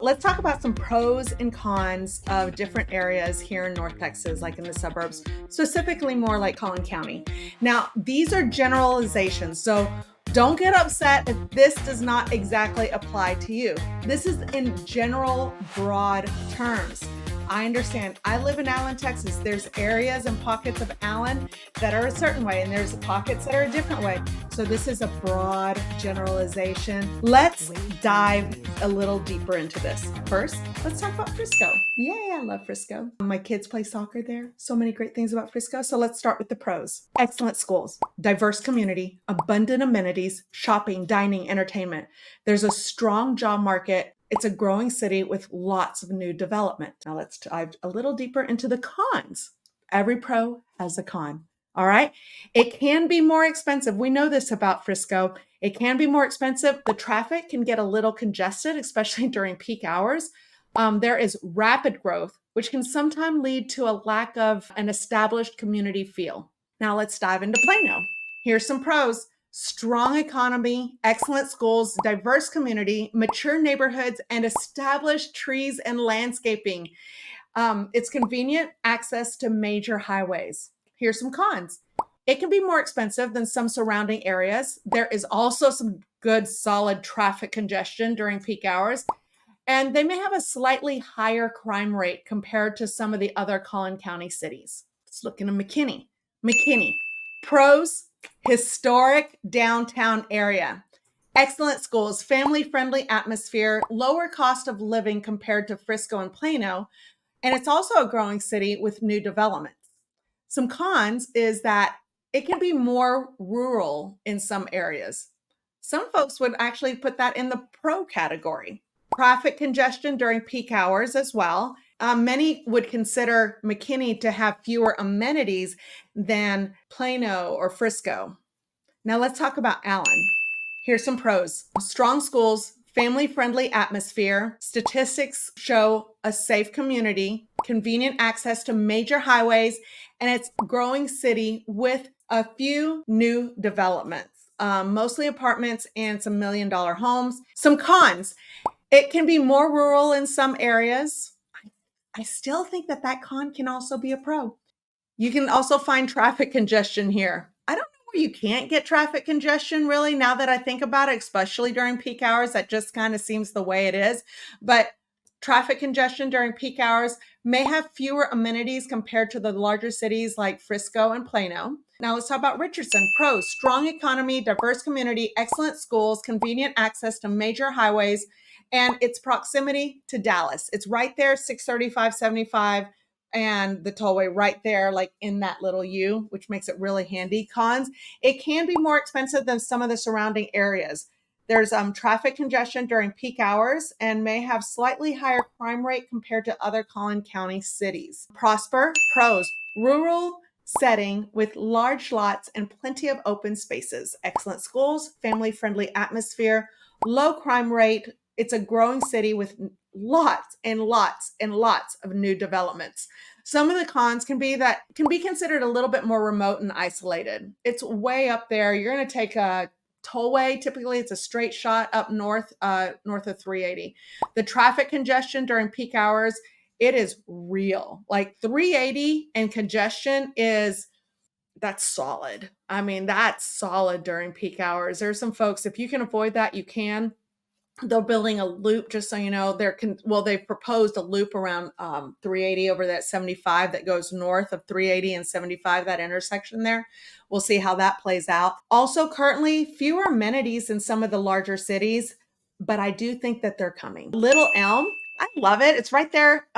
Let's talk about some pros and cons of different areas here in North Texas, like in the suburbs, specifically more like Collin County. Now, these are generalizations, so don't get upset if this does not exactly apply to you. This is in general, broad terms. I understand. I live in Allen, Texas. There's areas and pockets of Allen that are a certain way, and there's pockets that are a different way. So this is a broad generalization. Let's dive a little deeper into this. First, let's talk about Frisco. Yay, I love Frisco. My kids play soccer there. So many great things about Frisco. So let's start with the pros. Excellent schools, diverse community, abundant amenities, shopping, dining, entertainment. There's a strong job market. It's a growing city with lots of new development. Now let's dive a little deeper into the cons. Every pro has a con. All right. It can be more expensive. We know this about Frisco. It can be more expensive. The traffic can get a little congested, especially during peak hours. There is rapid growth, which can sometimes lead to a lack of an established community feel. Now let's dive into Plano. Here's some pros. Strong economy, excellent schools, diverse community, mature neighborhoods, and established trees and landscaping. It's convenient access to major highways. Here's some cons. It can be more expensive than some surrounding areas. There is also some good, solid traffic congestion during peak hours, and they may have a slightly higher crime rate compared to some of the other Collin County cities. Let's look into McKinney. McKinney. Pros, historic downtown area. Excellent schools, family-friendly atmosphere, lower cost of living compared to Frisco and Plano, and it's also a growing city with new developments. Some cons is that it can be more rural in some areas. Some folks would actually put that in the pro category. Traffic congestion during peak hours as well. Many would consider McKinney to have fewer amenities than Plano or Frisco. Now let's talk about Allen. Here's some pros. Strong schools, family-friendly atmosphere. Statistics show a safe community, convenient access to major highways, and it's a growing city with a few new developments, mostly apartments and some million-dollar homes. Some cons. It can be more rural in some areas. I still think that con can also be a pro. You can also find traffic congestion here. I don't know where you can't get traffic congestion really, now that I think about it, especially during peak hours. That just kind of seems the way it is. But traffic congestion during peak hours may have fewer amenities compared to the larger cities like Frisco and Plano. Now let's talk about Richardson. Pros, strong economy, diverse community, excellent schools, convenient access to major highways, and its proximity to Dallas. It's right there, 635, 75, and the tollway right there, like in that little U, which makes it really handy. Cons, it can be more expensive than some of the surrounding areas. There's traffic congestion during peak hours and may have slightly higher crime rate compared to other Collin County cities. Prosper, pros, rural setting with large lots and plenty of open spaces, excellent schools, family-friendly atmosphere, low crime rate. It's a growing city with lots and lots and lots of new developments. Some of the cons can be considered a little bit more remote and isolated. It's way up there. You're going to take a tollway. Typically, it's a straight shot up north, north of 380. The traffic congestion during peak hours, it is real. Like 380 and congestion that's solid. I mean, that's solid during peak hours. There's some folks, if you can avoid that, you can. They're building a loop, just so you know. They've proposed a loop around 380 over that 75 that goes north of 380 and 75, that intersection there. We'll see how that plays out. Also, currently, fewer amenities in some of the larger cities, but I do think that they're coming. Little Elm, I love it. It's right there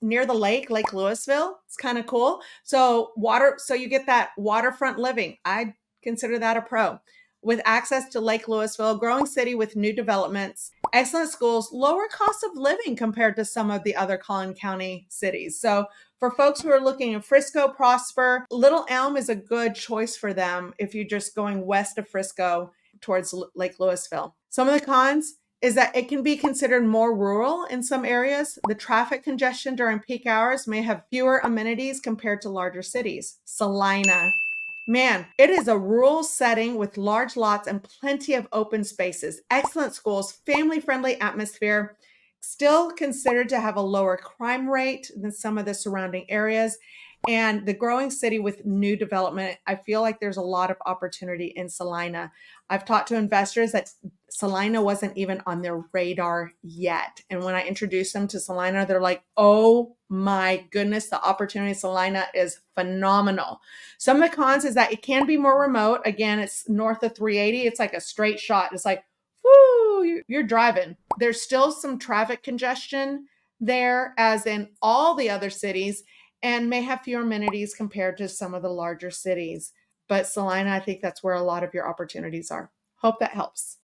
near the Lake Louisville. It's kind of cool. So you get that waterfront living. I consider that a pro. With access to Lake Louisville, growing city with new developments, excellent schools, lower cost of living compared to some of the other Collin County cities. So for folks who are looking at Frisco, Prosper, Little Elm is a good choice for them if you're just going west of Frisco towards Lake Louisville. Some of the cons is that it can be considered more rural in some areas. The traffic congestion during peak hours may have fewer amenities compared to larger cities. Celina. Man, it is a rural setting with large lots and plenty of open spaces, excellent schools, family-friendly atmosphere, still considered to have a lower crime rate than some of the surrounding areas. And the growing city with new development, I feel like there's a lot of opportunity in Celina. I've talked to investors that Celina wasn't even on their radar yet. And when I introduced them to Celina, they're like, oh my goodness, the opportunity in Celina is phenomenal. Some of the cons is that it can be more remote. Again, it's north of 380. It's like a straight shot. It's like, whoo, you're driving. There's still some traffic congestion there, as in all the other cities, and may have fewer amenities compared to some of the larger cities. But Celina, I think that's where a lot of your opportunities are. Hope that helps.